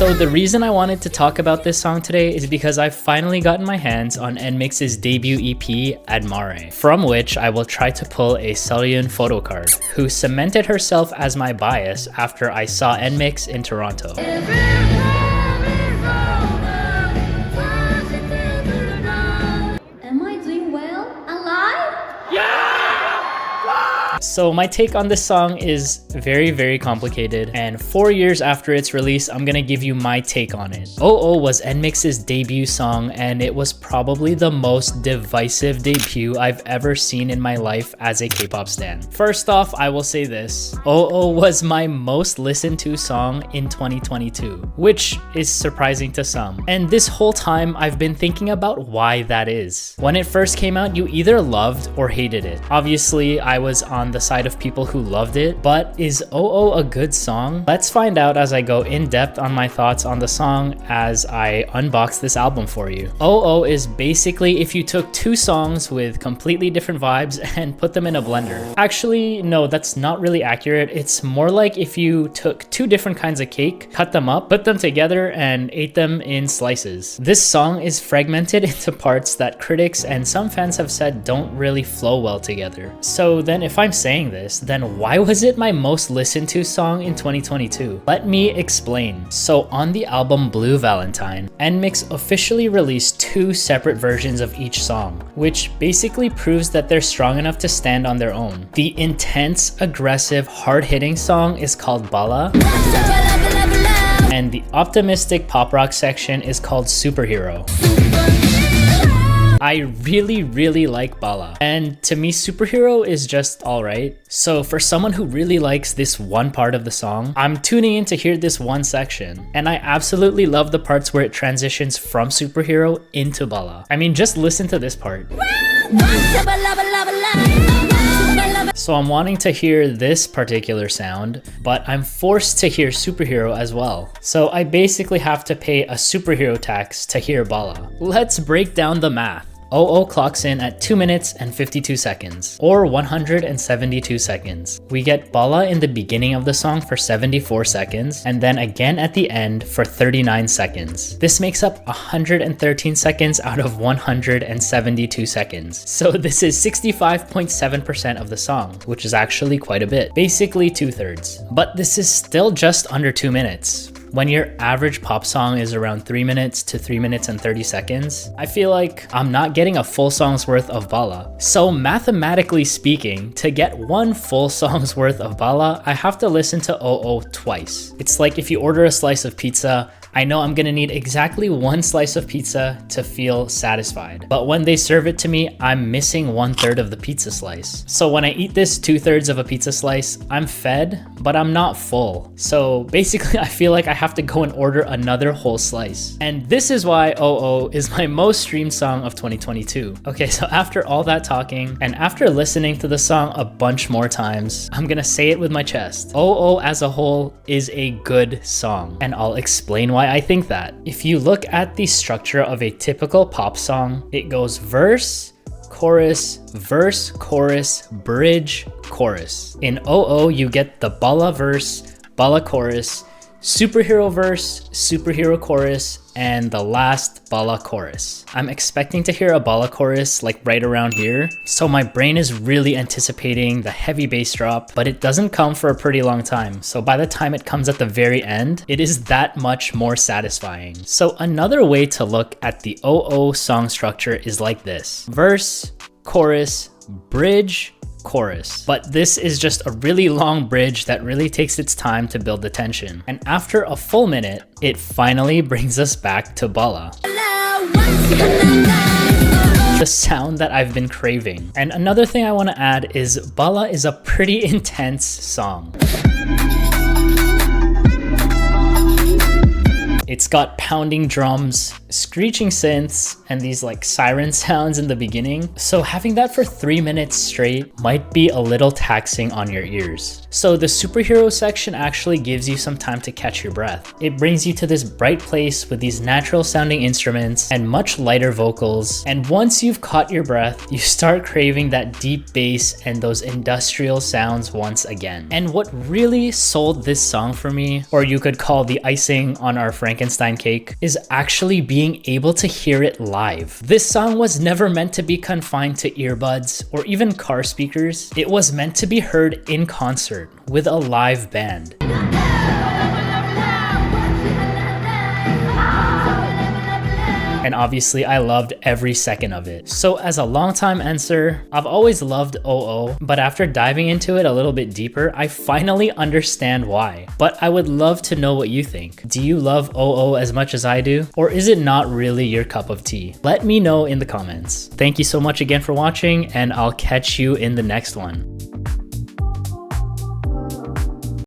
So the reason I wanted to talk about this song today is because I've finally gotten my hands on NMIXX's debut EP, AD MARE, from which I will try to pull a Sullyoon photo card, who cemented herself as my bias after I saw NMIXX in Toronto. So my take on this song is very complicated, and 4 years after its release, I'm gonna give you my take on it. O.O was NMIXX's debut song, and it was probably the most divisive debut I've ever seen in my life as a K-pop stan. First off, I will say this. O.O was my most listened to song in 2022, which is surprising to some. And this whole time, I've been thinking about why that is. When it first came out, you either loved or hated it. Obviously, I was on the side of people who loved it, but is O.O a good song? Let's find out as I go in depth on my thoughts on the song as I unbox this album for you. O.O is basically if you took two songs with completely different vibes and put them in a blender. Actually, no, that's not really accurate. It's more like if you took two different kinds of cake, cut them up, put them together, and ate them in slices. This song is fragmented into parts that critics and some fans have said don't really flow well together. So then if I'm saying this, then why was it my most listened to song in 2022? Let me explain. So on the album Blue Valentine, NMIXX officially released two separate versions of each song, which basically proves that they're strong enough to stand on their own. The intense, aggressive, hard-hitting song is called Baila, and the optimistic pop rock section is called Superhero. I really like Baila, and to me Superhero is just alright. So for someone who really likes this one part of the song, I'm tuning in to hear this one section, and I absolutely love the parts where it transitions from Superhero into Baila. I mean, just listen to this part. So I'm wanting to hear this particular sound, but I'm forced to hear Superhero as well. So I basically have to pay a Superhero tax to hear Baila. Let's break down the math. O.O clocks in at 2 minutes and 52 seconds, or 172 seconds. We get Baila in the beginning of the song for 74 seconds, and then again at the end for 39 seconds. This makes up 113 seconds out of 172 seconds. So this is 65.7% of the song, which is actually quite a bit, basically 2/3. But this is still just under 2 minutes. When your average pop song is around 3 minutes to 3 minutes and 30 seconds, I feel like I'm not getting a full song's worth of Baila. So mathematically speaking, to get one full song's worth of Baila, I have to listen to O.O twice. It's like if you order a slice of pizza, I know I'm gonna need exactly one slice of pizza to feel satisfied. But when they serve it to me, I'm missing 1/3 of the pizza slice. So when I eat this 2/3 of a pizza slice, I'm fed, but I'm not full. So basically I feel like I have to go and order another whole slice. And this is why O.O is my most streamed song of 2022. Okay, so after all that talking, and after listening to the song a bunch more times, I'm gonna say it with my chest. O.O as a whole is a good song, and I'll explain why I think that. If you look at the structure of a typical pop song, it goes verse, chorus, bridge, chorus. In O.O, you get the Baila verse, Baila chorus, Superhero verse, Superhero chorus, and the last Baila chorus. I'm expecting to hear a Baila chorus like right around here, so my brain is really anticipating the heavy bass drop, but it doesn't come for a pretty long time. So by the time it comes at the very end, it is that much more satisfying. So another way to look at the O.O song structure is like this: verse, chorus, bridge, chorus. But this is just a really long bridge that really takes its time to build the tension. And after a full minute, it finally brings us back to Baila, the sound that I've been craving. And another thing I want to add is Baila is a pretty intense song. It's got pounding drums, screeching synths, and these like siren sounds in the beginning. So having that for 3 minutes straight might be a little taxing on your ears. So the superhero section actually gives you some time to catch your breath. It brings you to this bright place with these natural sounding instruments and much lighter vocals. And once you've caught your breath, you start craving that deep bass and those industrial sounds once again. And what really sold this song for me, or you could call the icing on our Frankenstein cake, is actually being able to hear it live. This song was never meant to be confined to earbuds or even car speakers. It was meant to be heard in concert with a live band. And obviously I loved every second of it. So as a longtime Enser, I've always loved O.O, but after diving into it a little bit deeper, I finally understand why. But I would love to know what you think. Do you love O.O as much as I do? Or is it not really your cup of tea? Let me know in the comments. Thank you so much again for watching, and I'll catch you in the next one.